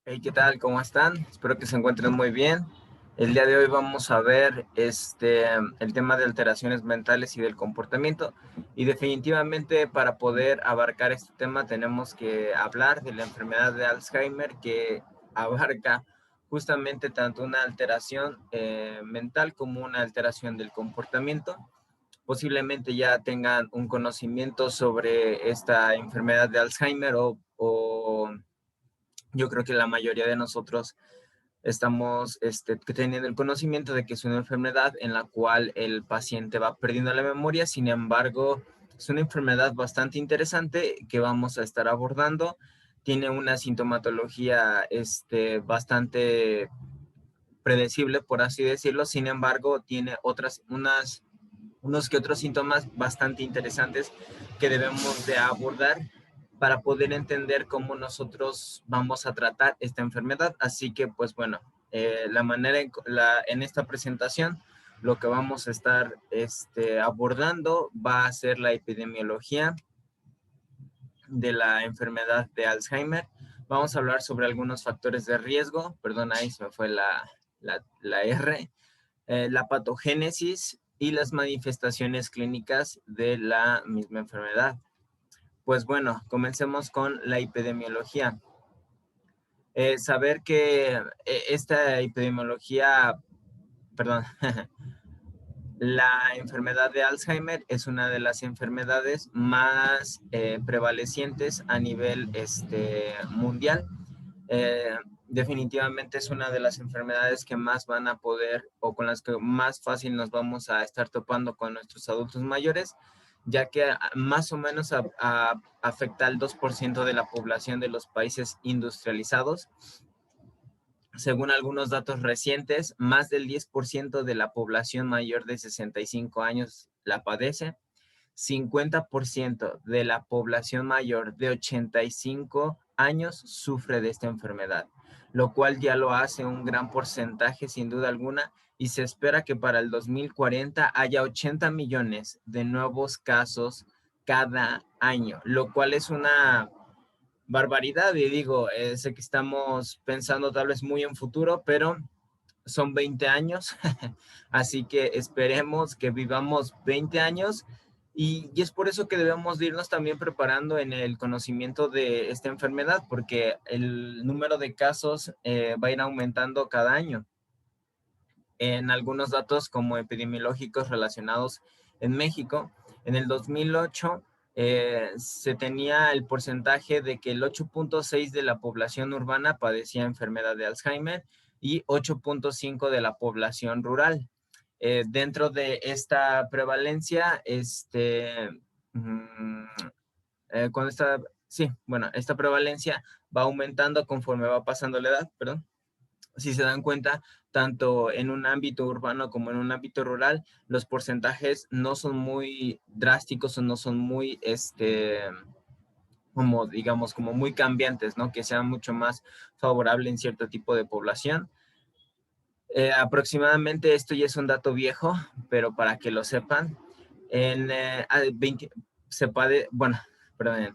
Hey, ¿qué tal? ¿Cómo están? Espero que se encuentren muy bien. El día de hoy vamos a ver el tema de alteraciones mentales y del comportamiento. Y definitivamente para poder abarcar este tema tenemos que hablar de la enfermedad de Alzheimer que abarca justamente tanto una alteración mental como una alteración del comportamiento. Posiblemente ya tengan un conocimiento sobre esta enfermedad de Alzheimer o yo creo que la mayoría de nosotros estamos teniendo el conocimiento de que es una enfermedad en la cual el paciente va perdiendo la memoria. Sin embargo, es una enfermedad bastante interesante que vamos a estar abordando. Tiene una sintomatología bastante predecible, por así decirlo. Sin embargo, tiene unos que otros síntomas bastante interesantes que debemos de abordar para poder entender cómo nosotros vamos a tratar esta enfermedad. Así que, pues bueno, la manera en esta presentación, lo que vamos a estar abordando va a ser la epidemiología de la enfermedad de Alzheimer. Vamos a hablar sobre algunos factores de riesgo, perdón, ahí se me fue la R, la patogénesis y las manifestaciones clínicas de la misma enfermedad. Pues bueno, comencemos con la epidemiología. Saber que esta epidemiología, perdón, la enfermedad de Alzheimer es una de las enfermedades más prevalecientes a nivel mundial. Definitivamente es una de las enfermedades que más van a poder o con las que más fácil nos vamos a estar topando con nuestros adultos mayores, ya que más o menos afecta al 2% de la población de los países industrializados. Según algunos datos recientes, más del 10% de la población mayor de 65 años la padece. 50% de la población mayor de 85 años sufre de esta enfermedad, lo cual ya lo hace un gran porcentaje sin duda alguna, y se espera que para el 2040 haya 80 millones de nuevos casos cada año, lo cual es una barbaridad. Y digo, sé que estamos pensando tal vez muy en futuro, pero son 20 años, así que esperemos que vivamos 20 años y es por eso que debemos irnos también preparando en el conocimiento de esta enfermedad, porque el número de casos va a ir aumentando cada año. En algunos datos como epidemiológicos relacionados en México, en el 2008 se tenía el porcentaje de que el 8.6 de la población urbana padecía enfermedad de Alzheimer y 8.5 de la población rural. Dentro de esta prevalencia, mm, cuando está, sí, bueno, esta prevalencia va aumentando conforme va pasando la edad, perdón. Si se dan cuenta, tanto en un ámbito urbano como en un ámbito rural, los porcentajes no son muy drásticos o no son muy, como digamos, como muy cambiantes, ¿no? Que sean mucho más favorable en cierto tipo de población. Aproximadamente, esto ya es un dato viejo, pero para que lo sepan, en 20, bueno, perdón,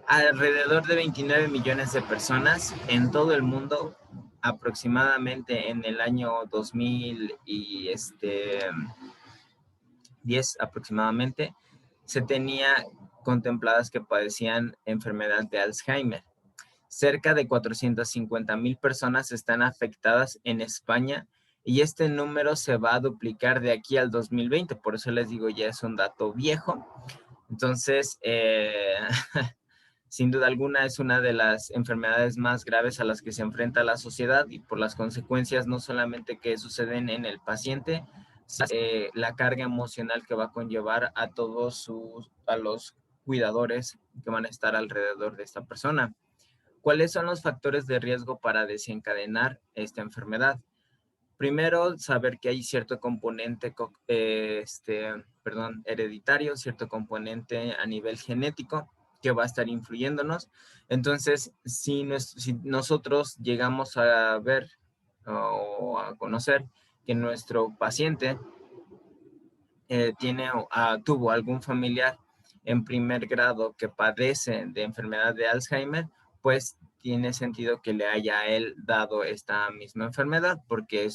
alrededor de 29 millones de personas en todo el mundo, aproximadamente en el año 2000 y 10 aproximadamente, se tenía contempladas que padecían enfermedad de Alzheimer. Cerca de 450,000 personas están afectadas en España y este número se va a duplicar de aquí al 2020. Por eso les digo, ya es un dato viejo. Entonces, sin duda alguna es una de las enfermedades más graves a las que se enfrenta la sociedad y por las consecuencias no solamente que suceden en el paciente, la carga emocional que va a conllevar a a los cuidadores que van a estar alrededor de esta persona. ¿Cuáles son los factores de riesgo para desencadenar esta enfermedad? Primero, saber que hay cierto componente, hereditario, cierto componente a nivel genético que va a estar influyéndonos. Entonces, si nosotros llegamos a ver o a conocer que nuestro paciente tuvo algún familiar en primer grado que padece de enfermedad de Alzheimer, pues tiene sentido que le haya a él dado esta misma enfermedad, porque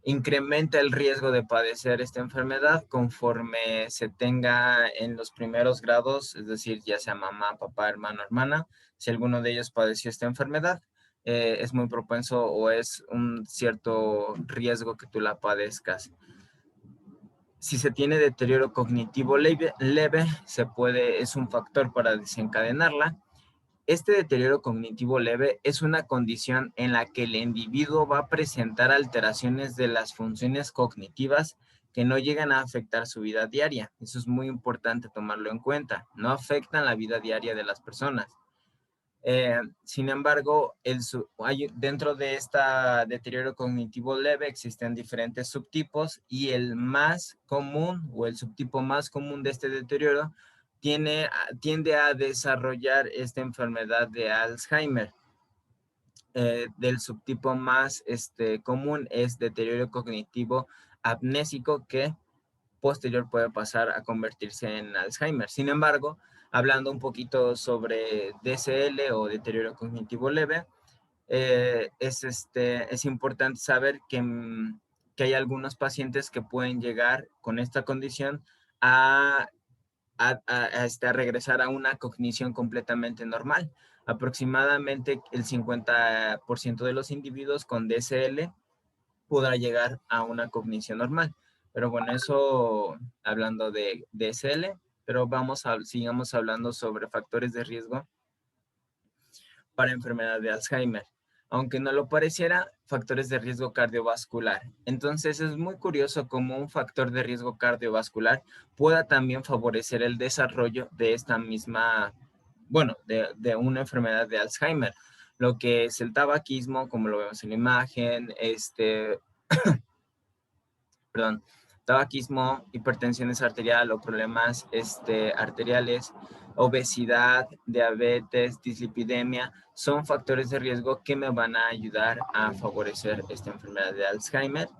incrementa el riesgo de padecer esta enfermedad conforme se tenga en los primeros grados, es decir, ya sea mamá, papá, hermano, hermana, si alguno de ellos padeció esta enfermedad, es muy propenso o es un cierto riesgo que tú la padezcas. Si se tiene deterioro cognitivo leve, es un factor para desencadenarla. Este deterioro cognitivo leve es una condición en la que el individuo va a presentar alteraciones de las funciones cognitivas que no llegan a afectar su vida diaria. Eso es muy importante tomarlo en cuenta. No afectan la vida diaria de las personas. Sin embargo, dentro de este deterioro cognitivo leve existen diferentes subtipos y el más común o el subtipo más común de este deterioro tiende a desarrollar esta enfermedad de Alzheimer. Del subtipo más común es deterioro cognitivo amnésico, que posterior puede pasar a convertirse en Alzheimer. Sin embargo, hablando un poquito sobre DCL o deterioro cognitivo leve, es importante saber que hay algunos pacientes que pueden llegar con esta condición a regresar a una cognición completamente normal. Aproximadamente el 50% de los individuos con DCL podrá llegar a una cognición normal. Pero bueno, eso hablando de DSL, pero sigamos hablando sobre factores de riesgo para enfermedad de Alzheimer. Aunque no lo pareciera, factores de riesgo cardiovascular. Entonces es muy curioso cómo un factor de riesgo cardiovascular pueda también favorecer el desarrollo de esta misma, bueno, de una enfermedad de Alzheimer. Lo que es el tabaquismo, como lo vemos en la imagen, perdón, tabaquismo, hipertensión arterial o problemas arteriales, obesidad, diabetes, dislipidemia, son factores de riesgo que me van a ayudar a favorecer esta enfermedad de Alzheimer.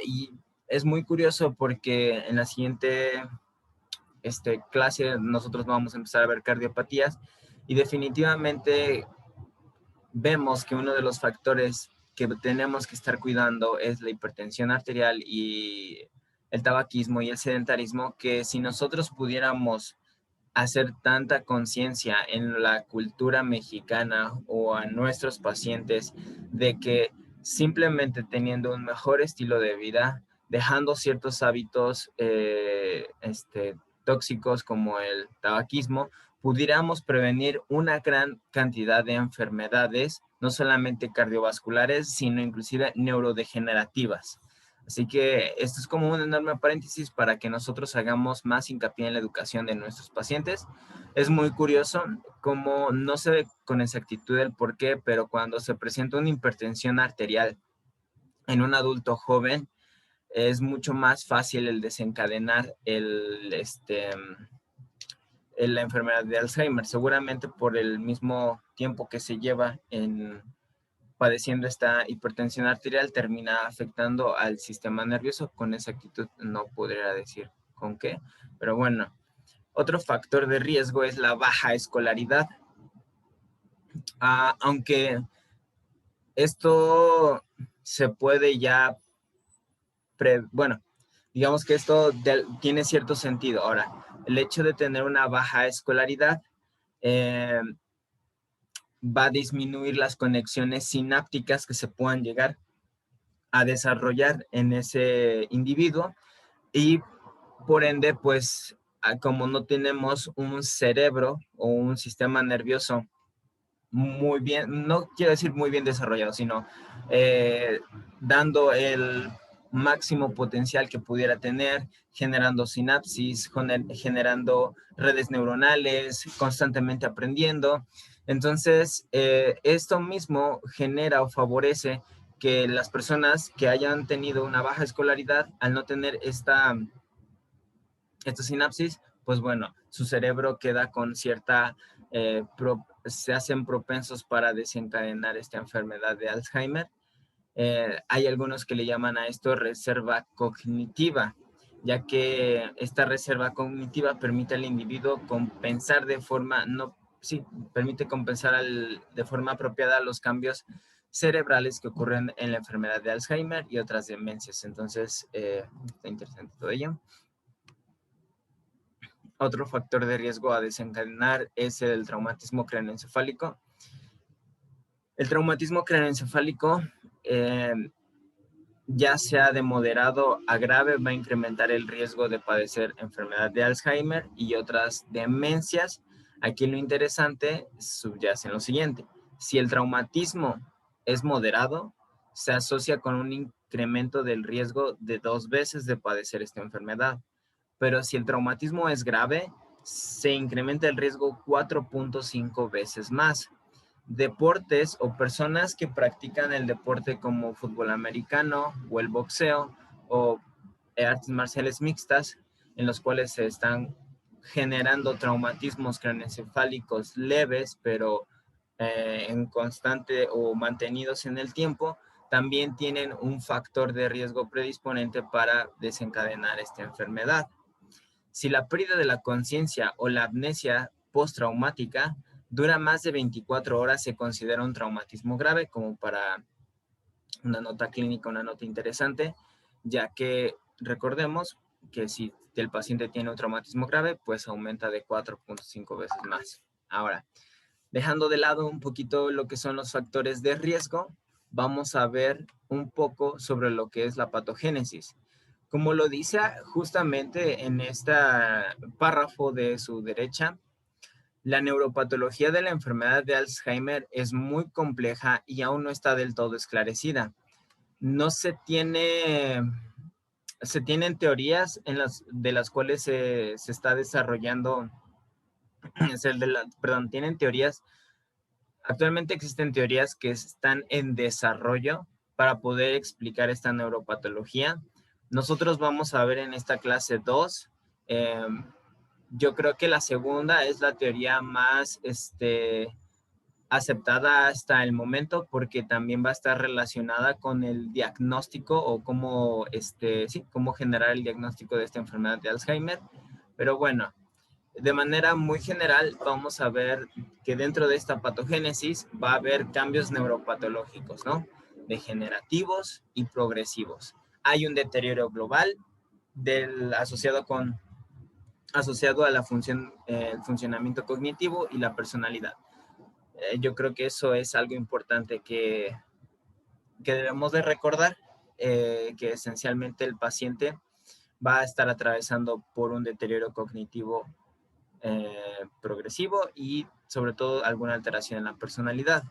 Y es muy curioso porque en la siguiente clase nosotros vamos a empezar a ver cardiopatías y definitivamente vemos que uno de los factores que tenemos que estar cuidando es la hipertensión arterial y el tabaquismo y el sedentarismo, que si nosotros pudiéramos hacer tanta conciencia en la cultura mexicana o a nuestros pacientes de que simplemente teniendo un mejor estilo de vida, dejando ciertos hábitos tóxicos como el tabaquismo, pudiéramos prevenir una gran cantidad de enfermedades, no solamente cardiovasculares, sino inclusive neurodegenerativas. Así que esto es como un enorme paréntesis para que nosotros hagamos más hincapié en la educación de nuestros pacientes. Es muy curioso cómo no se ve con exactitud el por qué, pero cuando se presenta una hipertensión arterial en un adulto joven, es mucho más fácil el desencadenar la enfermedad de Alzheimer, seguramente por el mismo tiempo que se lleva en padeciendo esta hipertensión arterial, termina afectando al sistema nervioso. Con exactitud no podría decir con qué, pero bueno. Otro factor de riesgo es la baja escolaridad. Aunque esto se puede ya, bueno, digamos que esto tiene cierto sentido. Ahora, el hecho de tener una baja escolaridad va a disminuir las conexiones sinápticas que se puedan llegar a desarrollar en ese individuo y por ende, pues como no tenemos un cerebro o un sistema nervioso muy bien, no quiero decir muy bien desarrollado, sino dando el máximo potencial que pudiera tener, generando sinapsis, generando redes neuronales, constantemente aprendiendo. Entonces, esto mismo genera o favorece que las personas que hayan tenido una baja escolaridad, al no tener esta sinapsis, pues bueno, su cerebro queda con cierta, se hacen propensos para desencadenar esta enfermedad de Alzheimer. Hay algunos que le llaman a esto reserva cognitiva, ya que esta reserva cognitiva permite al individuo compensar de forma no sí, permite compensar de forma apropiada los cambios cerebrales que ocurren en la enfermedad de Alzheimer y otras demencias. Entonces, está interesante todo ello. Otro factor de riesgo a desencadenar es el traumatismo craneoencefálico. El traumatismo craneoencefálico, ya sea de moderado a grave, va a incrementar el riesgo de padecer enfermedad de Alzheimer y otras demencias. Aquí lo interesante subyace en lo siguiente. Si el traumatismo es moderado, se asocia con un incremento del riesgo de 2 veces de padecer esta enfermedad. Pero si el traumatismo es grave, se incrementa el riesgo 4.5 veces más. Deportes o personas que practican el deporte como fútbol americano o el boxeo o artes marciales mixtas, en los cuales se están generando traumatismos craneoencefálicos leves, pero en constante o mantenidos en el tiempo, también tienen un factor de riesgo predisponente para desencadenar esta enfermedad. Si la pérdida de la conciencia o la amnesia postraumática dura más de 24 horas, se considera un traumatismo grave, como para una nota clínica, una nota interesante, ya que recordemos que si el paciente tiene un traumatismo grave, pues aumenta de 4.5 veces más. Ahora, dejando de lado un poquito lo que son los factores de riesgo, vamos a ver un poco sobre lo que es la patogénesis. Como lo dice justamente en este párrafo de su derecha, la neuropatología de la enfermedad de Alzheimer es muy compleja y aún no está del todo esclarecida. No se tienen teorías de las cuales se está desarrollando, tienen teorías, actualmente existen teorías que están en desarrollo para poder explicar esta neuropatología. Nosotros vamos a ver en esta clase 2, yo creo que la segunda es la teoría más aceptada hasta el momento, porque también va a estar relacionada con el diagnóstico o cómo generar el diagnóstico de esta enfermedad de Alzheimer. Pero bueno, de manera muy general vamos a ver que dentro de esta patogénesis va a haber cambios neuropatológicos, ¿no? Degenerativos y progresivos. Hay un deterioro global asociado a la función, el funcionamiento cognitivo y la personalidad. Yo creo que eso es algo importante que debemos de recordar, que esencialmente el paciente va a estar atravesando por un deterioro cognitivo progresivo y sobre todo alguna alteración en la personalidad.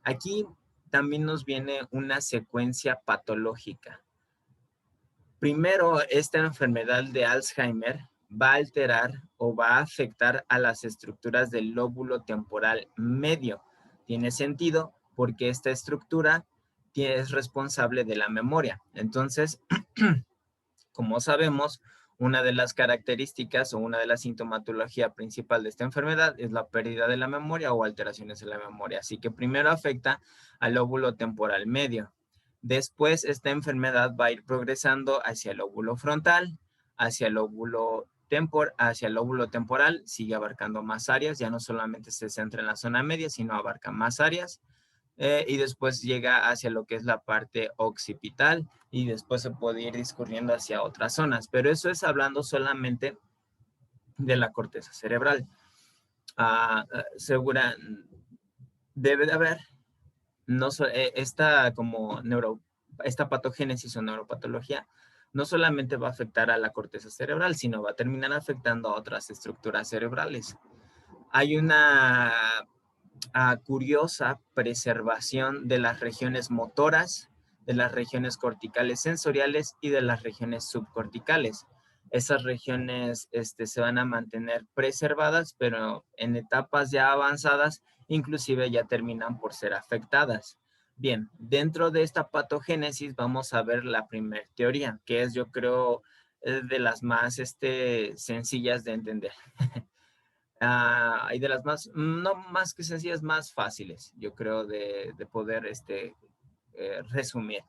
Aquí también nos viene una secuencia patológica. Primero, esta enfermedad de Alzheimer va a alterar o va a afectar a las estructuras del lóbulo temporal medio. Tiene sentido porque esta estructura es responsable de la memoria. Entonces, como sabemos, una de las características o una de la sintomatología principal de esta enfermedad es la pérdida de la memoria o alteraciones en la memoria. Así que primero afecta al lóbulo temporal medio. Después, esta enfermedad va a ir progresando hacia el lóbulo frontal, hacia el lóbulo temporal, sigue abarcando más áreas, ya no solamente se centra en la zona media, sino abarca más áreas. Y después llega hacia lo que es la parte occipital y después se puede ir discurriendo hacia otras zonas, pero eso es hablando solamente de la corteza cerebral. Segura, debe de haber no esta patogénesis o neuropatología no solamente va a afectar a la corteza cerebral, sino va a terminar afectando a otras estructuras cerebrales. Hay una curiosa preservación de las regiones motoras, de las regiones corticales sensoriales y de las regiones subcorticales. Esas regiones se van a mantener preservadas, pero en etapas ya avanzadas, inclusive ya terminan por ser afectadas. Bien, dentro de esta patogénesis vamos a ver la primera teoría, que es, yo creo, de las más sencillas de entender. Y de las más, no más que sencillas, más fáciles, yo creo, de poder resumir.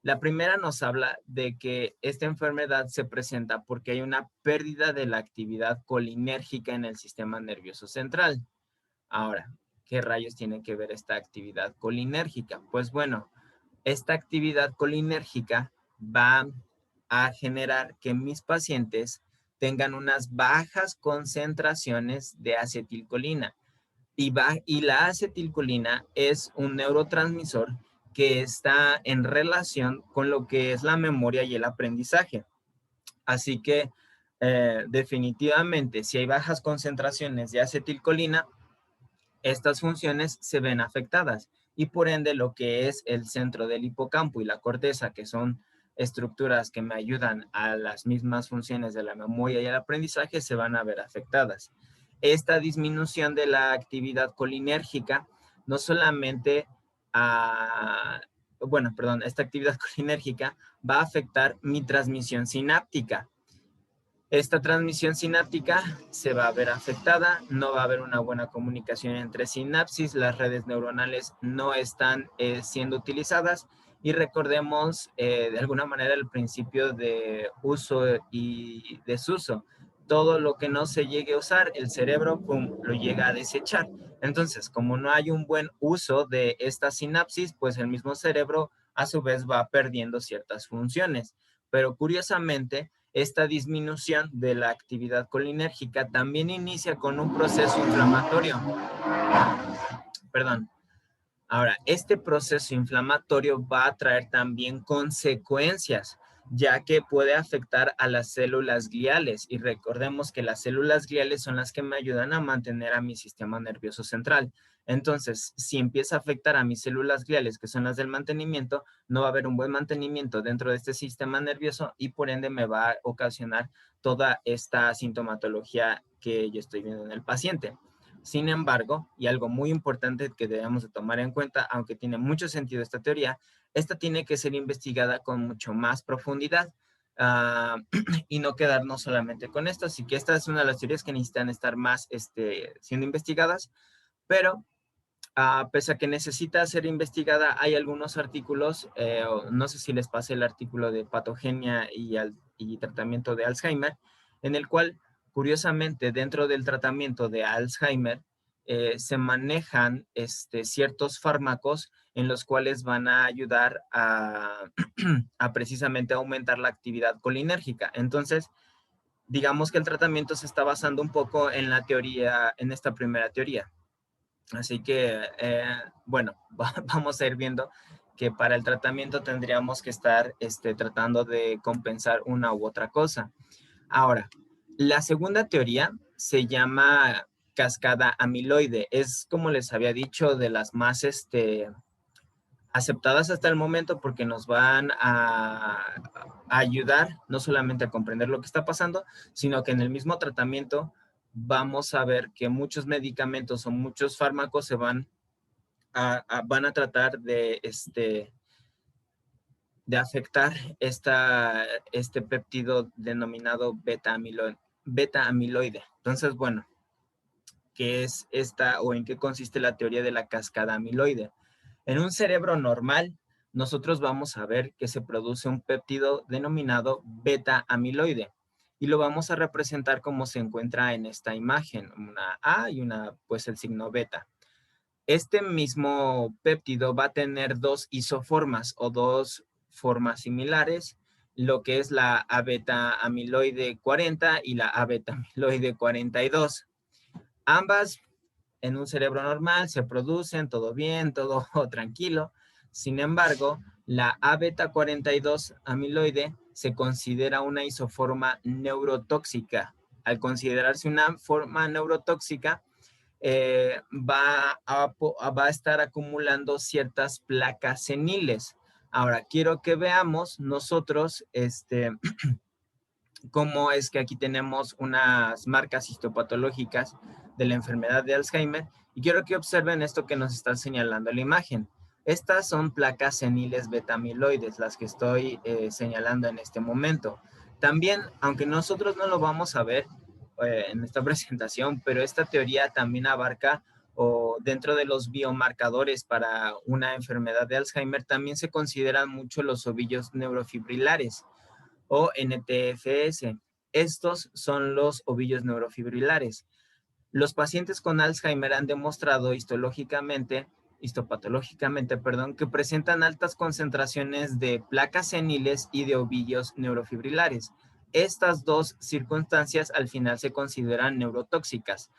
La primera nos habla de que esta enfermedad se presenta porque hay una pérdida de la actividad colinérgica en el sistema nervioso central. Ahora, ¿qué rayos tiene que ver esta actividad colinérgica? Pues bueno, esta actividad colinérgica va a generar que mis pacientes tengan unas bajas concentraciones de acetilcolina. Y la acetilcolina es un neurotransmisor que está en relación con lo que es la memoria y el aprendizaje. Así que definitivamente, si hay bajas concentraciones de acetilcolina, estas funciones se ven afectadas y por ende lo que es el centro del hipocampo y la corteza, que son estructuras que me ayudan a las mismas funciones de la memoria y el aprendizaje, se van a ver afectadas. Esta disminución de la actividad colinérgica no solamente esta actividad colinérgica va a afectar mi transmisión sináptica. Esta transmisión sináptica se va a ver afectada, no va a haber una buena comunicación entre sinapsis, las redes neuronales no están siendo utilizadas y recordemos de alguna manera el principio de uso y desuso. Todo lo que no se llegue a usar, el cerebro lo llega a desechar. Entonces, como no hay un buen uso de esta sinapsis, pues el mismo cerebro a su vez va perdiendo ciertas funciones. Pero curiosamente, esta disminución de la actividad colinérgica también inicia con un proceso inflamatorio. Perdón. Ahora, este proceso inflamatorio va a traer también consecuencias, ya que puede afectar a las células gliales. Y recordemos que las células gliales son las que me ayudan a mantener a mi sistema nervioso central. Entonces, si empieza a afectar a mis células gliales, que son las del mantenimiento, no va a haber un buen mantenimiento dentro de este sistema nervioso y por ende me va a ocasionar toda esta sintomatología que yo estoy viendo en el paciente. Sin embargo, y algo muy importante que debemos de tomar en cuenta, aunque tiene mucho sentido esta teoría, esta tiene que ser investigada con mucho más profundidad y no quedarnos solamente con esto. Así que esta es una de las teorías que necesitan estar más siendo investigadas, pero pese a que necesita ser investigada, hay algunos artículos, no sé si les pasé el artículo de patogenia y tratamiento de Alzheimer, en el cual, curiosamente, dentro del tratamiento de Alzheimer, se manejan ciertos fármacos en los cuales van a ayudar a precisamente aumentar la actividad colinérgica. Entonces, digamos que el tratamiento se está basando un poco en la teoría, en esta primera teoría. Así que, bueno, vamos a ir viendo que para el tratamiento tendríamos que estar tratando de compensar una u otra cosa. Ahora, la segunda teoría se llama cascada amiloide. Es, como les había dicho, de las más aceptadas hasta el momento porque nos van a ayudar no solamente a comprender lo que está pasando, sino que en el mismo tratamiento vamos a ver que muchos medicamentos o muchos fármacos se van a tratar de afectar este péptido denominado beta amiloide. Entonces, bueno, ¿qué es esta o en qué consiste la teoría de la cascada amiloide? En un cerebro normal, nosotros vamos a ver que se produce un péptido denominado beta amiloide y lo vamos a representar como se encuentra en esta imagen, una A y pues el signo beta. Este mismo péptido va a tener dos isoformas o dos formas similares, lo que es la A-beta amiloide 40 y la A-beta amiloide 42. Ambas en un cerebro normal se producen, todo bien, todo tranquilo. Sin embargo, la A-beta 42 amiloide se considera una isoforma neurotóxica. Al considerarse una forma neurotóxica, va a estar acumulando ciertas placas seniles. Ahora, quiero que veamos nosotros cómo es que aquí tenemos unas marcas histopatológicas de la enfermedad de Alzheimer y quiero que observen esto que nos está señalando la imagen. Estas son placas seniles beta-amiloides, las que estoy señalando en este momento. También, aunque nosotros no lo vamos a ver en esta presentación, pero esta teoría también abarca o dentro de los biomarcadores para una enfermedad de Alzheimer también se consideran mucho los ovillos neurofibrilares o NTFS. Estos son los ovillos neurofibrilares. Los pacientes con Alzheimer han demostrado histopatológicamente, que presentan altas concentraciones de placas seniles y de ovillos neurofibrilares. Estas dos circunstancias al final se consideran neurotóxicas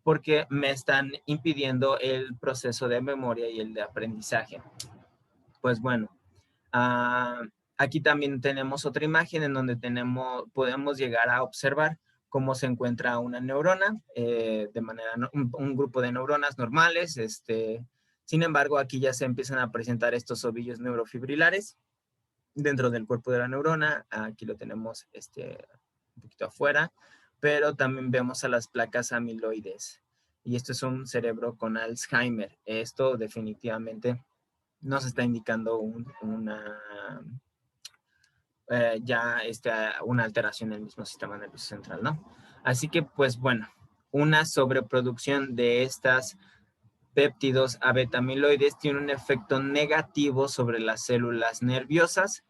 porque me están impidiendo el proceso de memoria y el de aprendizaje. Pues bueno, aquí también tenemos otra imagen en donde podemos llegar a observar cómo se encuentra una neurona, un grupo de neuronas normales. Sin embargo, aquí ya se empiezan a presentar estos ovillos neurofibrilares dentro del cuerpo de la neurona. Aquí lo tenemos un poquito afuera, pero también vemos a las placas amiloides. Y esto es un cerebro con Alzheimer. Esto definitivamente nos está indicando una alteración en el mismo sistema nervioso central, ¿no? Así que, pues bueno, una sobreproducción de estas péptidos abetamiloides tiene un efecto negativo sobre las células nerviosas,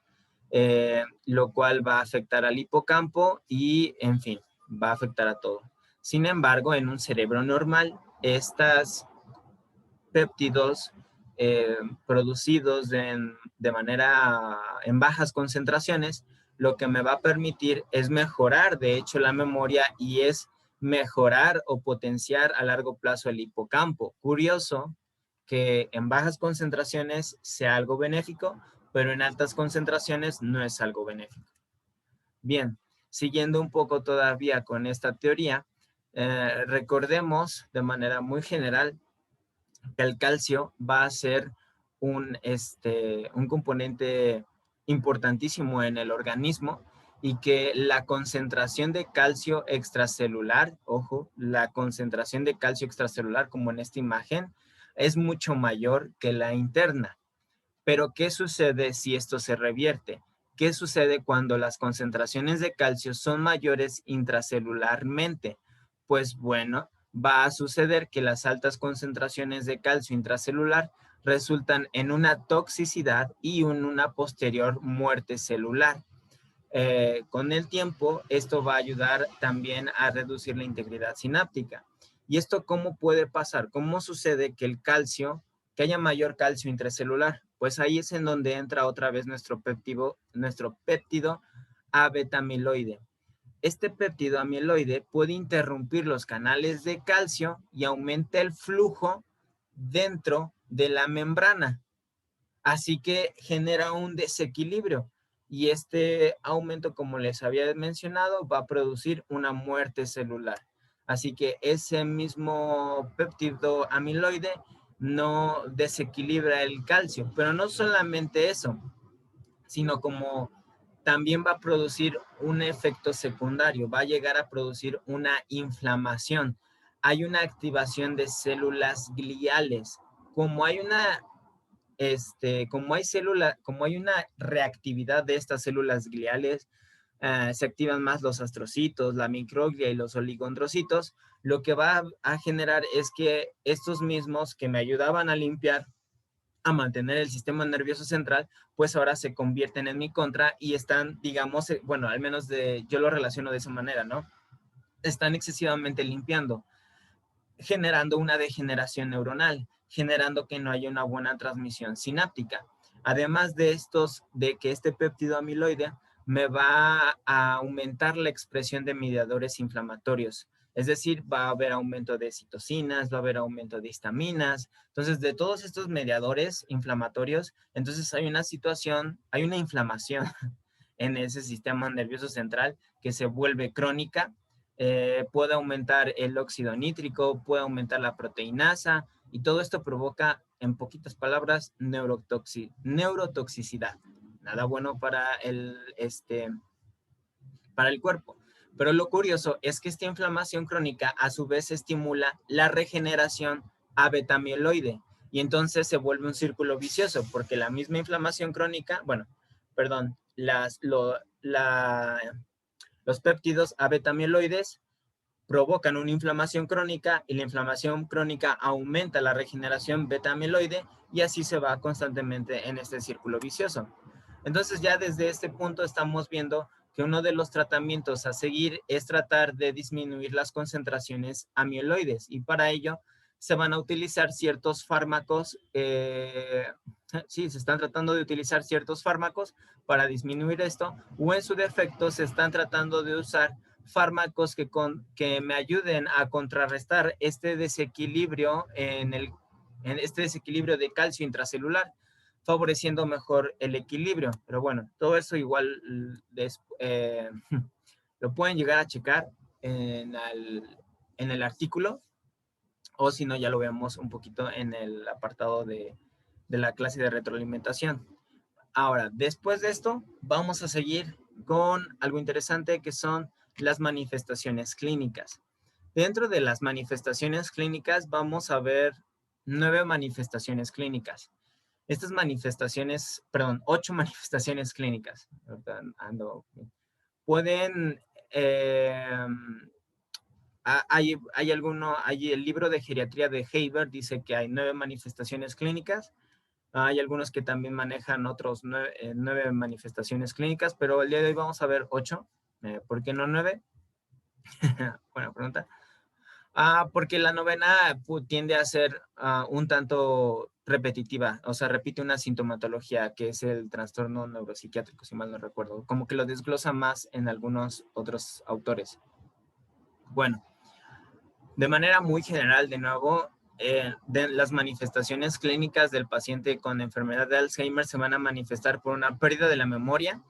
lo cual va a afectar al hipocampo y, en fin, va a afectar a todo. Sin embargo, en un cerebro normal, estas péptidos producidos en bajas concentraciones, lo que me va a permitir es mejorar, de hecho, la memoria y es mejorar o potenciar a largo plazo el hipocampo. Curioso que en bajas concentraciones sea algo benéfico, pero en altas concentraciones no es algo benéfico. Bien, siguiendo un poco todavía con esta teoría, recordemos de manera muy general que el calcio va a ser un componente importantísimo en el organismo y que la concentración de calcio extracelular, ojo, la concentración de calcio extracelular, como en esta imagen, es mucho mayor que la interna. Pero, ¿qué sucede si esto se revierte? ¿Qué sucede cuando las concentraciones de calcio son mayores intracelularmente? Pues bueno, va a suceder que las altas concentraciones de calcio intracelular resultan en una toxicidad y en una posterior muerte celular. Con el tiempo, esto va a ayudar también a reducir la integridad sináptica. ¿Y esto cómo puede pasar? ¿Cómo sucede que que haya mayor calcio intracelular? Pues ahí es en donde entra otra vez nuestro péptido abetamiloide. Este péptido amiloide puede interrumpir los canales de calcio y aumenta el flujo dentro de la membrana. Así que genera un desequilibrio y este aumento, como les había mencionado, va a producir una muerte celular. Así que ese mismo péptido amiloide no desequilibra el calcio, pero no solamente eso, sino como también va a producir un efecto secundario, va a llegar a producir una inflamación. Hay una activación de células gliales. Como hay como hay una reactividad de estas células gliales, se activan más los astrocitos, la microglia y los oligondrocitos, lo que va a generar es que estos mismos que me ayudaban a limpiar, a mantener el sistema nervioso central, pues ahora se convierten en mi contra y están, digamos, bueno, al menos yo lo relaciono de esa manera, ¿no? Están excesivamente limpiando, generando una degeneración neuronal, generando que no haya una buena transmisión sináptica. Además de que este péptido amiloide me va a aumentar la expresión de mediadores inflamatorios. Es decir, va a haber aumento de citocinas, va a haber aumento de histaminas. Entonces, de todos estos mediadores inflamatorios, entonces hay una inflamación en ese sistema nervioso central que se vuelve crónica. Puede aumentar el óxido nítrico, puede aumentar la proteinasa y todo esto provoca, en poquitas palabras, neurotoxicidad. Nada bueno para para el cuerpo. Pero lo curioso es que esta inflamación crónica a su vez estimula la regeneración abetamieloide y entonces se vuelve un círculo vicioso porque la misma inflamación crónica, los péptidos abetamieloides provocan una inflamación crónica y la inflamación crónica aumenta la regeneración beta-amiloide y así se va constantemente en este círculo vicioso. Entonces ya desde este punto estamos viendo que uno de los tratamientos a seguir es tratar de disminuir las concentraciones amiloides y para ello se van a utilizar ciertos fármacos, sí, se están tratando de utilizar ciertos fármacos para disminuir esto o en su defecto se están tratando de usar fármacos que me ayuden a contrarrestar este desequilibrio en este desequilibrio de calcio intracelular, favoreciendo mejor el equilibrio. Pero bueno, todo eso igual lo pueden llegar a checar en el artículo, o si no, ya lo vemos un poquito en el apartado de la clase de retroalimentación. Ahora, después de esto, vamos a seguir con algo interesante que son las manifestaciones clínicas. Dentro de las manifestaciones clínicas vamos a ver 9 manifestaciones clínicas. Estas manifestaciones, perdón, 8 manifestaciones clínicas. Pueden, hay el libro de geriatría de Haber, dice que hay 9 manifestaciones clínicas. Hay algunos que también manejan otros 9 manifestaciones clínicas, pero el día de hoy vamos a ver 8. ¿Por qué no 9? Buena pregunta. Porque la novena tiende a ser un tanto repetitiva, o sea, repite una sintomatología que es el trastorno neuropsiquiátrico, si mal no recuerdo, como que lo desglosa más en algunos otros autores. Bueno, de manera muy general, de nuevo, de las manifestaciones clínicas del paciente con enfermedad de Alzheimer se van a manifestar por una pérdida de la memoria,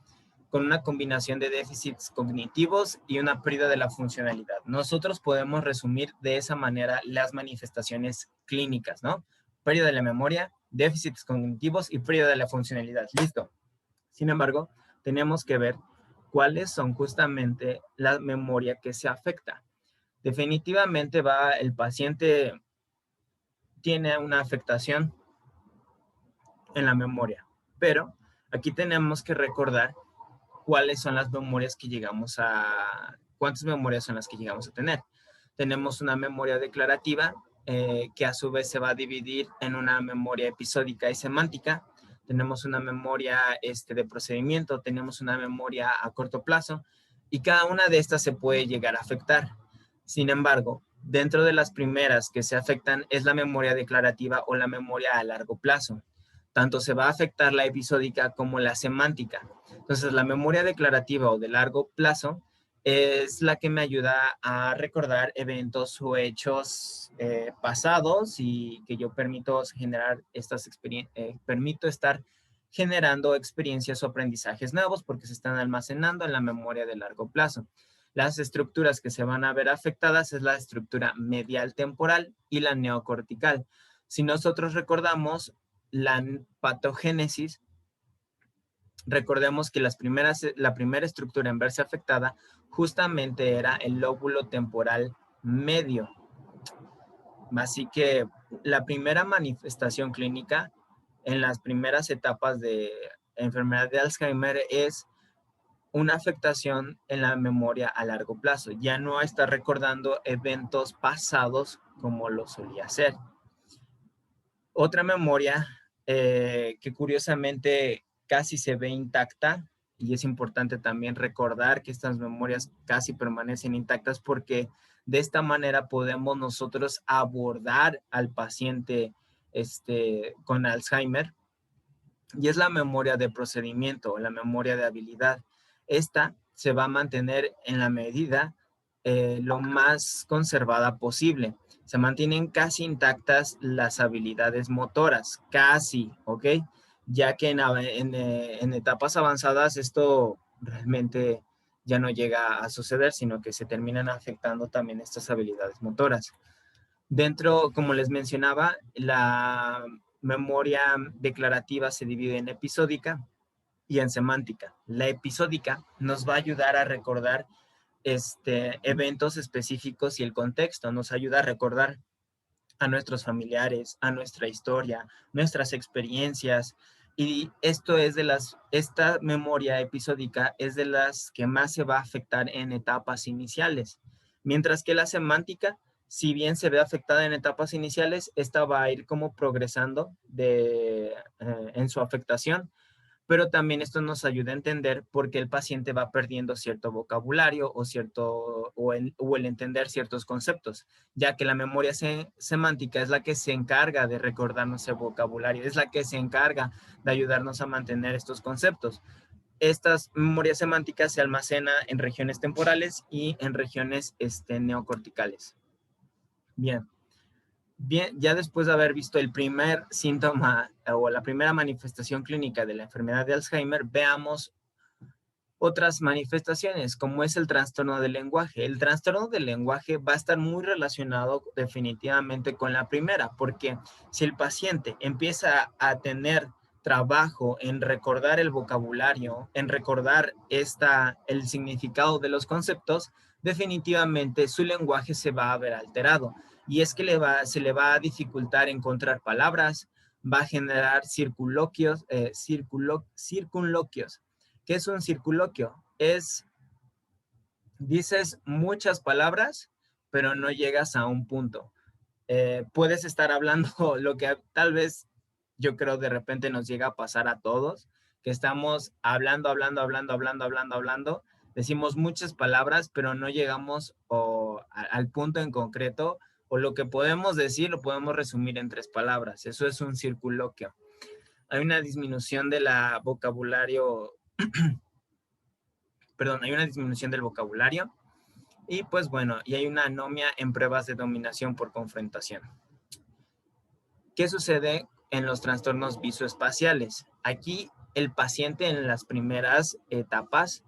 con una combinación de déficits cognitivos y una pérdida de la funcionalidad. Nosotros podemos resumir de esa manera las manifestaciones clínicas, ¿no? Pérdida de la memoria, déficits cognitivos y pérdida de la funcionalidad. Listo. Sin embargo, tenemos que ver cuáles son justamente la memoria que se afecta. Definitivamente el paciente tiene una afectación en la memoria, pero aquí tenemos que recordar cuáles son las memorias que cuántas memorias son las que llegamos a tener. Tenemos una memoria declarativa que a su vez se va a dividir en una memoria episódica y semántica. Tenemos una memoria de procedimiento, tenemos una memoria a corto plazo y cada una de estas se puede llegar a afectar. Sin embargo, dentro de las primeras que se afectan es la memoria declarativa o la memoria a largo plazo. Tanto se va a afectar la episódica como la semántica. Entonces, la memoria declarativa o de largo plazo es la que me ayuda a recordar eventos o hechos pasados y que yo permito generar permito estar generando experiencias o aprendizajes nuevos porque se están almacenando en la memoria de largo plazo. Las estructuras que se van a ver afectadas es la estructura medial temporal y la neocortical. Si nosotros recordamos la patogénesis, recordemos que la primera estructura en verse afectada justamente era el lóbulo temporal medio. Así que la primera manifestación clínica en las primeras etapas de enfermedad de Alzheimer es una afectación en la memoria a largo plazo. Ya no está recordando eventos pasados como lo solía hacer. Otra memoria que curiosamente casi se ve intacta, y es importante también recordar que estas memorias casi permanecen intactas porque de esta manera podemos nosotros abordar al paciente con Alzheimer, y es la memoria de procedimiento, la memoria de habilidad. Esta se va a mantener en la medida lo más conservada posible. Se mantienen casi intactas las habilidades motoras, casi, ¿ok? Ya que en etapas avanzadas esto realmente ya no llega a suceder, sino que se terminan afectando también estas habilidades motoras. Dentro, como les mencionaba, la memoria declarativa se divide en episódica y en semántica. La episódica nos va a ayudar a recordar eventos específicos y el contexto, nos ayuda a recordar a nuestros familiares, a nuestra historia, nuestras experiencias, y esta memoria episódica es de las que más se va a afectar en etapas iniciales, mientras que la semántica, si bien se ve afectada en etapas iniciales, esta va a ir como progresando en su afectación, pero también esto nos ayuda a entender por qué el paciente va perdiendo cierto vocabulario o el entender ciertos conceptos, ya que la memoria semántica es la que se encarga de recordarnos el vocabulario, es la que se encarga de ayudarnos a mantener estos conceptos. Estas memorias semánticas se almacenan en regiones temporales y en regiones neocorticales. Bien. Bien, ya después de haber visto el primer síntoma o la primera manifestación clínica de la enfermedad de Alzheimer, veamos otras manifestaciones, como es el trastorno del lenguaje. El trastorno del lenguaje va a estar muy relacionado definitivamente con la primera, porque si el paciente empieza a tener trabajo en recordar el vocabulario, en recordar el significado de los conceptos, definitivamente su lenguaje se va a ver alterado. Y es que se le va a dificultar encontrar palabras, va a generar circunloquios. ¿Qué es un circunloquio? Dices muchas palabras, pero no llegas a un punto. Puedes estar hablando lo que tal vez yo creo de repente nos llega a pasar a todos, que estamos hablando, decimos muchas palabras, pero no llegamos al punto en concreto, o lo que podemos decir lo podemos resumir en 3 palabras. Eso es un circunloquio. Hay una disminución de la vocabulario hay una disminución del vocabulario y pues bueno, y hay una anomia en pruebas de dominación por confrontación. ¿Qué sucede en los trastornos visoespaciales? Aquí el paciente en las primeras etapas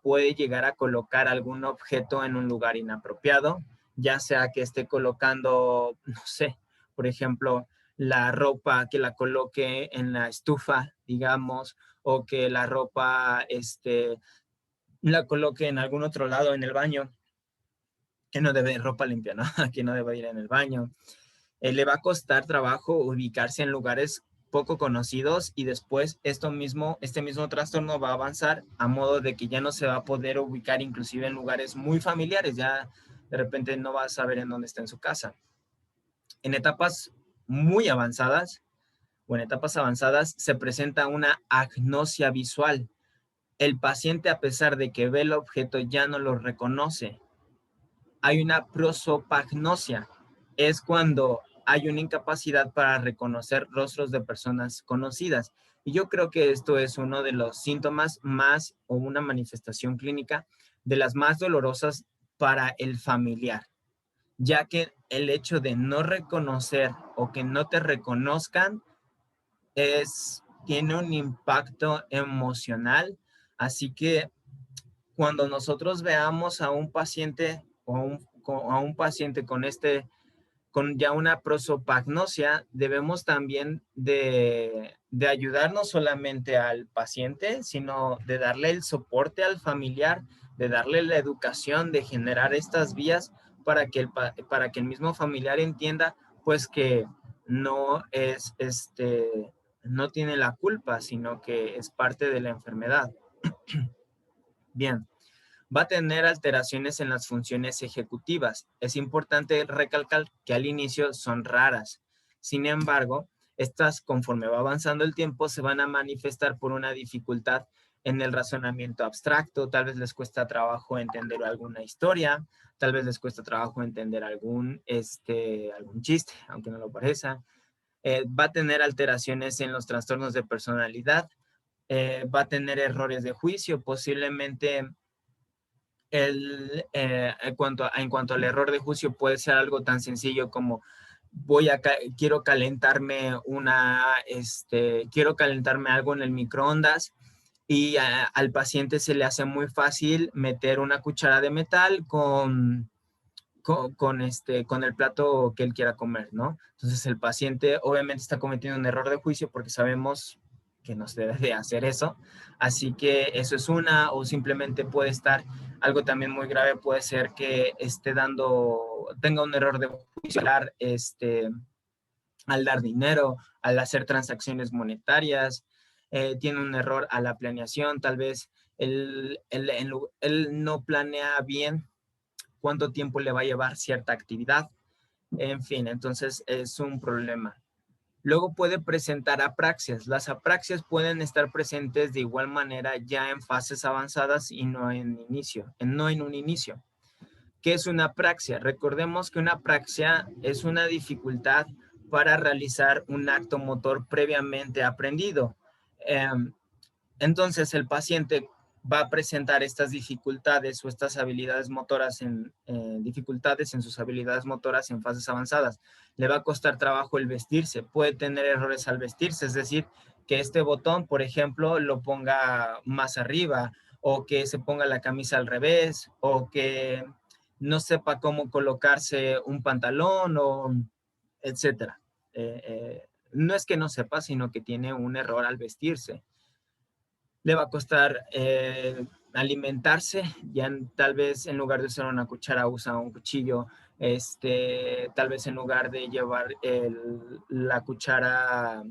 puede llegar a colocar algún objeto en un lugar inapropiado, ya sea que esté colocando, no sé, por ejemplo, la ropa que la coloque en la estufa, digamos, o que la ropa la coloque en algún otro lado en el baño, que no debe ropa limpia, ¿no? Que no debe ir en el baño. Le va a costar trabajo ubicarse en lugares poco conocidos y después este mismo trastorno va a avanzar a modo de que ya no se va a poder ubicar inclusive en lugares muy familiares, ya de repente no va a saber en dónde está en su casa. En etapas muy avanzadas o en etapas avanzadas se presenta una agnosia visual. El paciente, a pesar de que ve el objeto, ya no lo reconoce. Hay una prosopagnosia. Es cuando hay una incapacidad para reconocer rostros de personas conocidas. Y yo creo que esto es uno de los síntomas más o una manifestación clínica de las más dolorosas para el familiar, ya que el hecho de no reconocer o que no te reconozcan tiene un impacto emocional. Así que cuando nosotros veamos a un paciente a un paciente con ya una prosopagnosia, debemos también de ayudar no solamente al paciente, sino de darle el soporte al familiar, de darle la educación, de generar estas vías para que el mismo familiar entienda pues que no es no tiene la culpa, sino que es parte de la enfermedad. Bien, va a tener alteraciones en las funciones ejecutivas. Es importante recalcar que al inicio son raras. Sin embargo, estas, conforme va avanzando el tiempo, se van a manifestar por una dificultad en el razonamiento abstracto. Tal vez les cuesta trabajo entender alguna historia, tal vez les cuesta trabajo entender algún chiste, aunque no lo parezca. Va a tener alteraciones en los trastornos de personalidad. Va a tener errores de juicio, posiblemente en cuanto al error de juicio puede ser algo tan sencillo como quiero calentarme quiero calentarme algo en el microondas y al paciente se le hace muy fácil meter una cuchara de metal con el plato que él quiera comer, ¿no? Entonces el paciente obviamente está cometiendo un error de juicio porque sabemos que no se debe de hacer eso. Así que eso es una, o simplemente puede estar, algo también muy grave puede ser que tenga un error de juicio al dar dinero, al hacer transacciones monetarias, tiene un error a la planeación, tal vez él no planea bien cuánto tiempo le va a llevar cierta actividad. En fin, entonces es un problema. Luego puede presentar apraxias. Las apraxias pueden estar presentes de igual manera ya en fases avanzadas y no en un inicio. ¿Qué es una apraxia? Recordemos que una apraxia es una dificultad para realizar un acto motor previamente aprendido. Entonces, el paciente va a presentar estas dificultades o estas habilidades motoras dificultades en sus habilidades motoras en fases avanzadas. Le va a costar trabajo el vestirse, puede tener errores al vestirse, es decir, que este botón, por ejemplo, lo ponga más arriba o que se ponga la camisa al revés o que no sepa cómo colocarse un pantalón o etcétera. No es que no sepa, sino que tiene un error al vestirse. Le va a costar alimentarse, ya tal vez en lugar de usar una cuchara usa un cuchillo, tal vez en lugar de llevar la cuchara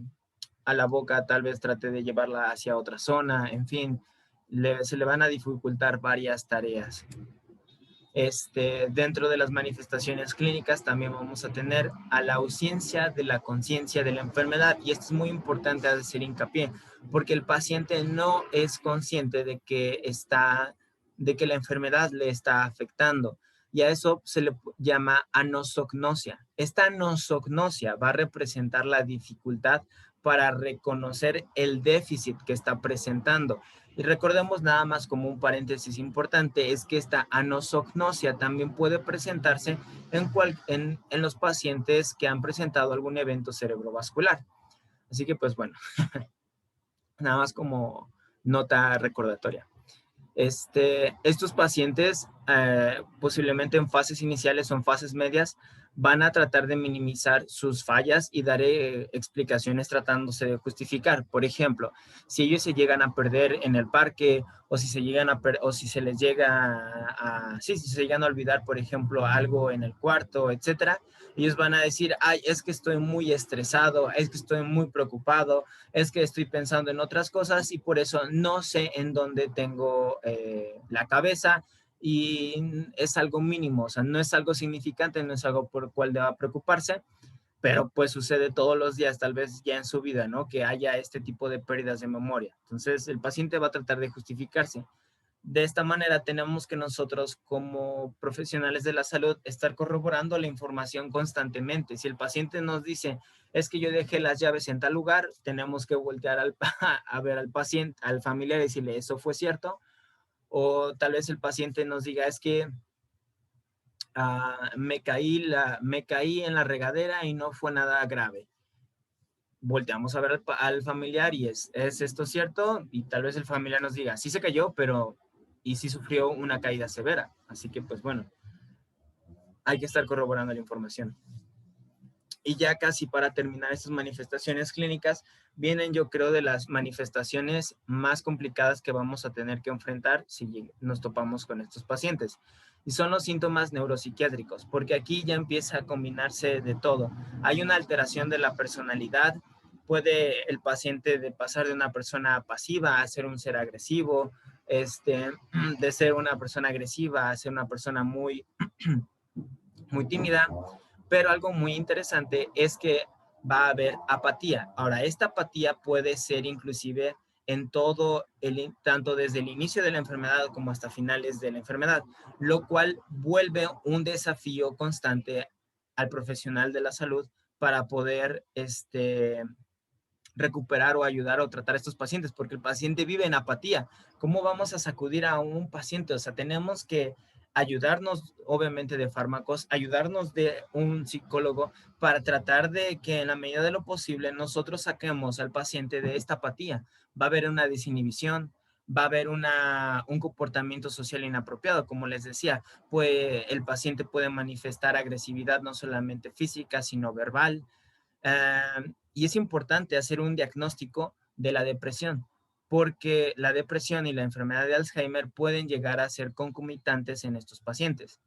a la boca, tal vez trate de llevarla hacia otra zona, en fin, se le van a dificultar varias tareas. Dentro de las manifestaciones clínicas también vamos a tener a la ausencia de la conciencia de la enfermedad, y esto es muy importante hacer hincapié, porque el paciente no es consciente de que la enfermedad le está afectando, y a eso se le llama anosognosia. Esta anosognosia va a representar la dificultad para reconocer el déficit que está presentando. Y recordemos nada más como un paréntesis importante, es que esta anosognosia también puede presentarse en los pacientes que han presentado algún evento cerebrovascular. Así que pues bueno, nada más como nota recordatoria. Estos pacientes posiblemente en fases iniciales o en fases medias van a tratar de minimizar sus fallas y dar explicaciones tratándose de justificar. Por ejemplo, si ellos se llegan a perder en el parque o si se llegan o si se les llega si se llegan a olvidar, por ejemplo, algo en el cuarto, etcétera, ellos van a decir, ay, es que estoy muy estresado, es que estoy muy preocupado, es que estoy pensando en otras cosas y por eso no sé en dónde tengo la cabeza, y es algo mínimo, o sea, no es algo significante, no es algo por el cual deba preocuparse, pero pues sucede todos los días, tal vez ya en su vida, ¿no? Que haya este tipo de pérdidas de memoria. Entonces, el paciente va a tratar de justificarse. De esta manera tenemos que nosotros como profesionales de la salud estar corroborando la información constantemente. Si el paciente nos dice, es que yo dejé las llaves en tal lugar, tenemos que voltear a ver al paciente, al familiar y decirle, ¿eso fue cierto? O tal vez el paciente nos diga, es que me caí en la regadera y no fue nada grave. Volteamos a ver al familiar y ¿es esto cierto? Y tal vez el familiar nos diga, sí se cayó, pero y sí sufrió una caída severa. Así que, pues bueno, hay que estar corroborando la información. Y ya casi para terminar estas manifestaciones clínicas, vienen yo creo de las manifestaciones más complicadas que vamos a tener que enfrentar si nos topamos con estos pacientes. Y son los síntomas neuropsiquiátricos, porque aquí ya empieza a combinarse de todo. Hay una alteración de la personalidad, puede el paciente de pasar de una persona pasiva a ser un ser agresivo, de ser una persona agresiva a ser una persona muy, muy tímida, pero algo muy interesante es que va a haber apatía. Ahora, esta apatía puede ser inclusive en tanto desde el inicio de la enfermedad como hasta finales de la enfermedad, lo cual vuelve un desafío constante al profesional de la salud para poder recuperar o ayudar o tratar a estos pacientes, porque el paciente vive en apatía. ¿Cómo vamos a sacudir a un paciente? O sea, tenemos que ayudarnos, obviamente, de fármacos, ayudarnos de un psicólogo para tratar de que en la medida de lo posible nosotros saquemos al paciente de esta apatía. Va a haber una desinhibición, va a haber un comportamiento social inapropiado, como les decía, pues el paciente puede manifestar agresividad no solamente física, sino verbal. Y es importante hacer un diagnóstico de la depresión, porque la depresión y la enfermedad de Alzheimer pueden llegar a ser concomitantes en estos pacientes.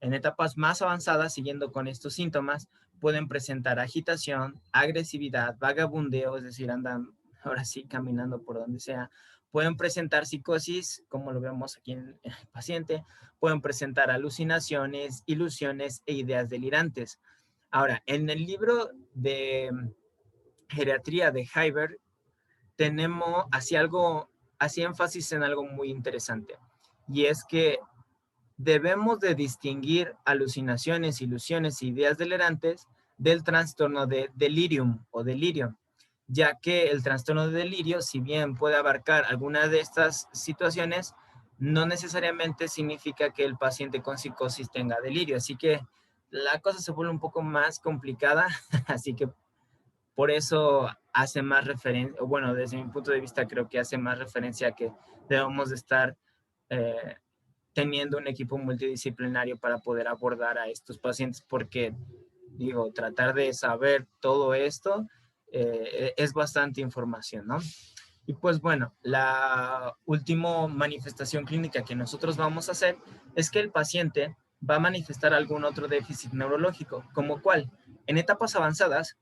En etapas más avanzadas, siguiendo con estos síntomas, pueden presentar agitación, agresividad, vagabundeo, es decir, andan ahora sí caminando por donde sea. Pueden presentar psicosis, como lo vemos aquí en el paciente. Pueden presentar alucinaciones, ilusiones e ideas delirantes. Ahora, en el libro geriatría de Heiberg, tenemos así énfasis en algo muy interesante, y es que debemos de distinguir alucinaciones, ilusiones e ideas delirantes del trastorno de delirium o delirio, ya que el trastorno de delirio, si bien puede abarcar alguna de estas situaciones, no necesariamente significa que el paciente con psicosis tenga delirio. Así que la cosa se vuelve un poco más complicada, así que por eso hace más referencia, bueno, desde mi punto de vista creo que hace más referencia a que debemos de estar eh, teniendo un equipo multidisciplinario para poder abordar a estos pacientes, porque, digo, tratar de saber todo esto es bastante información, ¿no? Y pues bueno, la última manifestación clínica que nosotros vamos a hacer es que el paciente va a manifestar algún otro déficit neurológico, como cual, en etapas avanzadas,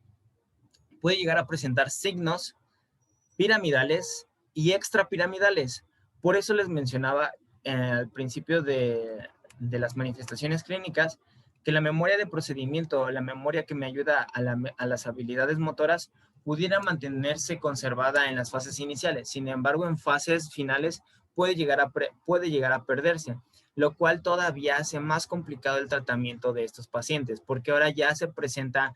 puede llegar a presentar signos piramidales y extrapiramidales. Por eso les mencionaba al principio de las manifestaciones clínicas que la memoria de procedimiento, la memoria que me ayuda a las habilidades motoras, pudiera mantenerse conservada en las fases iniciales. Sin embargo, en fases finales puede llegar a perderse, lo cual todavía hace más complicado el tratamiento de estos pacientes, porque ahora ya se presenta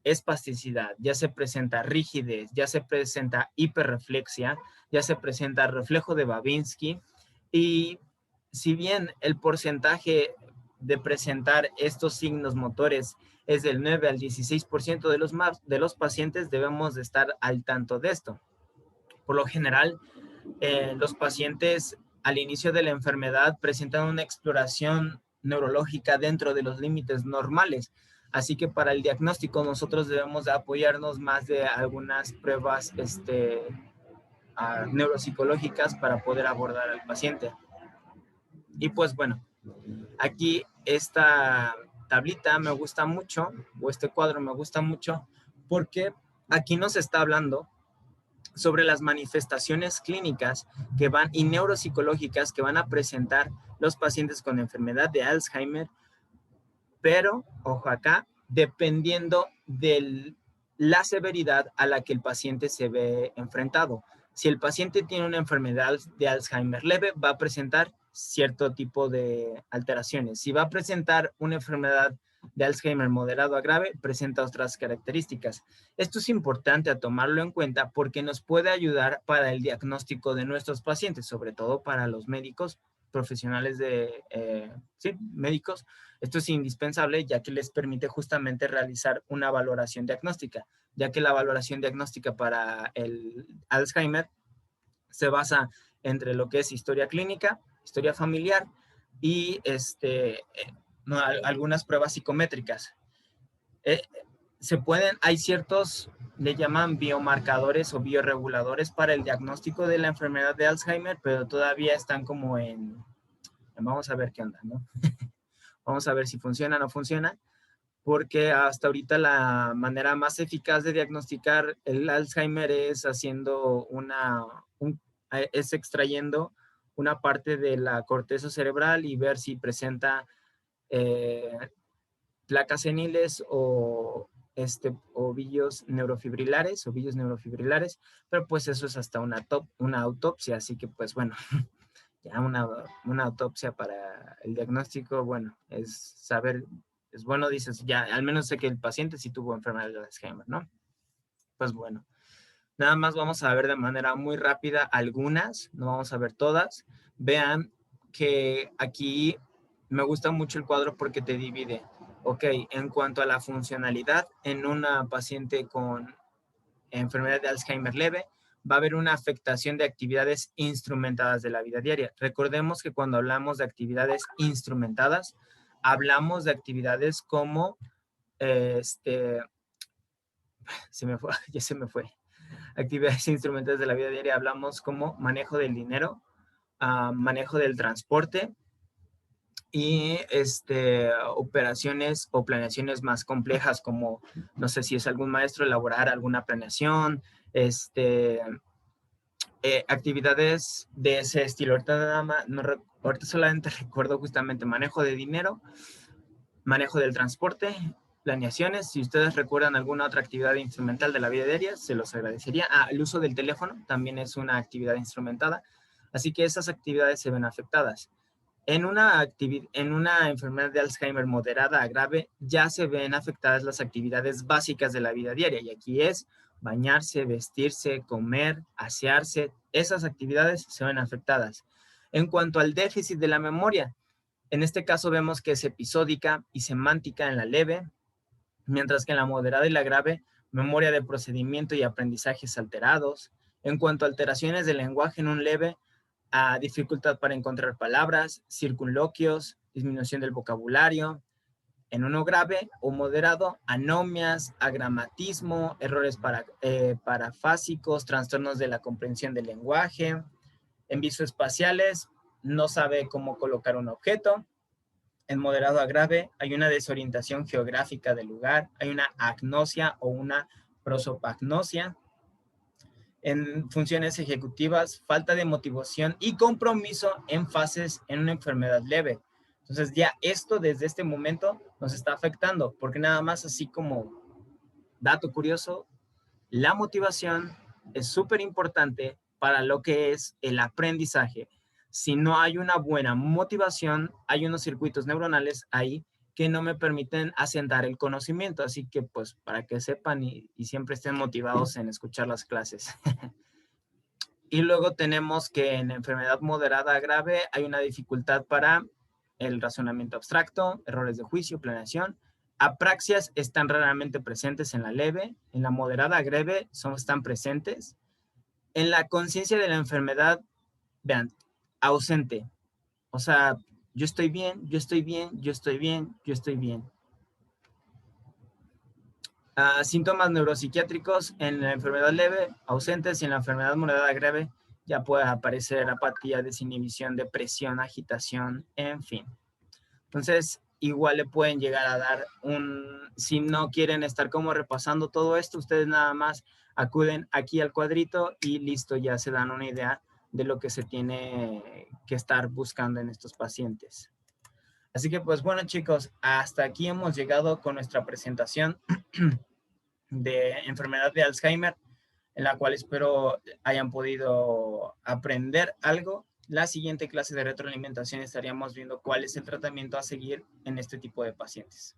espasticidad, ya se presenta rigidez, ya se presenta hiperreflexia, ya se presenta reflejo de Babinski, y si bien el porcentaje de presentar estos signos motores es del 9 al 16% de los pacientes, debemos de estar al tanto de esto. Por lo general, los pacientes al inicio de la enfermedad presentan una exploración neurológica dentro de los límites normales. Así que para el diagnóstico nosotros debemos de apoyarnos más de algunas pruebas neuropsicológicas para poder abordar al paciente. Y pues bueno, aquí esta tablita me gusta mucho, o este cuadro me gusta mucho, porque aquí nos está hablando sobre las manifestaciones clínicas que van y neuropsicológicas que van a presentar los pacientes con enfermedad de Alzheimer, pero, ojo acá, dependiendo de la severidad a la que el paciente se ve enfrentado. Si el paciente tiene una enfermedad de Alzheimer leve, va a presentar cierto tipo de alteraciones. Si va a presentar una enfermedad de Alzheimer moderado a grave, presenta otras características. Esto es importante a tomarlo en cuenta porque nos puede ayudar para el diagnóstico de nuestros pacientes, sobre todo para los médicos profesionales sí, médicos. Esto es indispensable ya que les permite justamente realizar una valoración diagnóstica, ya que la valoración diagnóstica para el Alzheimer se basa entre lo que es historia clínica, historia familiar y algunas pruebas psicométricas. Hay ciertos, le llaman biomarcadores o bioreguladores para el diagnóstico de la enfermedad de Alzheimer, pero todavía están como vamos a ver qué onda, ¿no? Vamos a ver si funciona o no funciona, porque hasta ahorita la manera más eficaz de diagnosticar el Alzheimer es es extrayendo una parte de la corteza cerebral y ver si presenta placas seniles o ovillos neurofibrilares, pero pues eso es hasta una autopsia, así que pues bueno, ya una autopsia para el diagnóstico, bueno, es saber, es bueno, dices, ya, al menos sé que el paciente sí tuvo enfermedad de Alzheimer, ¿no? Pues bueno, nada más vamos a ver de manera muy rápida algunas, no vamos a ver todas. Vean que aquí me gusta mucho el cuadro porque te divide, ok, en cuanto a la funcionalidad en una paciente con enfermedad de Alzheimer leve, va a haber una afectación de actividades instrumentadas de la vida diaria. Recordemos que cuando hablamos de actividades instrumentadas, hablamos de actividades como, ya se me fue, actividades instrumentadas de la vida diaria, hablamos como manejo del dinero, manejo del transporte y operaciones o planeaciones más complejas como, no sé si es algún maestro, elaborar alguna planeación, actividades de ese estilo. Ahorita nada más, ahorita solamente recuerdo justamente manejo de dinero, manejo del transporte planeaciones. Si ustedes recuerdan alguna otra actividad instrumental de la vida diaria, se los agradecería. El uso del teléfono también es una actividad instrumentada, así que esas actividades se ven afectadas. En una enfermedad de Alzheimer moderada a grave, ya se ven afectadas las actividades básicas de la vida diaria, y aquí es bañarse, vestirse, comer, asearse. Esas actividades se ven afectadas. En cuanto al déficit de la memoria, en este caso vemos que es episódica y semántica en la leve, mientras que en la moderada y la grave, memoria de procedimiento y aprendizajes alterados. En cuanto a alteraciones del lenguaje en un leve, dificultad para encontrar palabras, circunloquios, disminución del vocabulario. En uno grave o moderado, anomias, agramatismo, errores parafásicos, trastornos de la comprensión del lenguaje. En visoespaciales, no sabe cómo colocar un objeto. En moderado a grave, hay una desorientación geográfica del lugar, hay una agnosia o una prosopagnosia. En funciones ejecutivas, falta de motivación y compromiso en fases en una enfermedad leve. Entonces ya esto desde este momento nos está afectando, porque nada más así como dato curioso, la motivación es súper importante para lo que es el aprendizaje. Si no hay una buena motivación, hay unos circuitos neuronales ahí que no me permiten asentar el conocimiento. Así que, pues, para que sepan y siempre estén motivados en escuchar las clases. Y luego tenemos que en enfermedad moderada a grave hay una dificultad para el razonamiento abstracto, errores de juicio, planeación. Apraxias están raramente presentes en la leve, en la moderada a grave están presentes. En la conciencia de la enfermedad, vean, ausente. O sea, yo estoy bien, yo estoy bien, yo estoy bien, yo estoy bien. Síntomas neuropsiquiátricos en la enfermedad leve, ausentes, y en la enfermedad moderada grave ya puede aparecer apatía, desinhibición, depresión, agitación, en fin. Entonces, igual le pueden llegar a dar si no quieren estar como repasando todo esto, ustedes nada más acuden aquí al cuadrito y listo, ya se dan una idea de lo que se tiene que estar buscando en estos pacientes. Así que, pues bueno, chicos, hasta aquí hemos llegado con nuestra presentación de enfermedad de Alzheimer, en la cual espero hayan podido aprender algo. La siguiente clase de retroalimentación estaríamos viendo cuál es el tratamiento a seguir en este tipo de pacientes.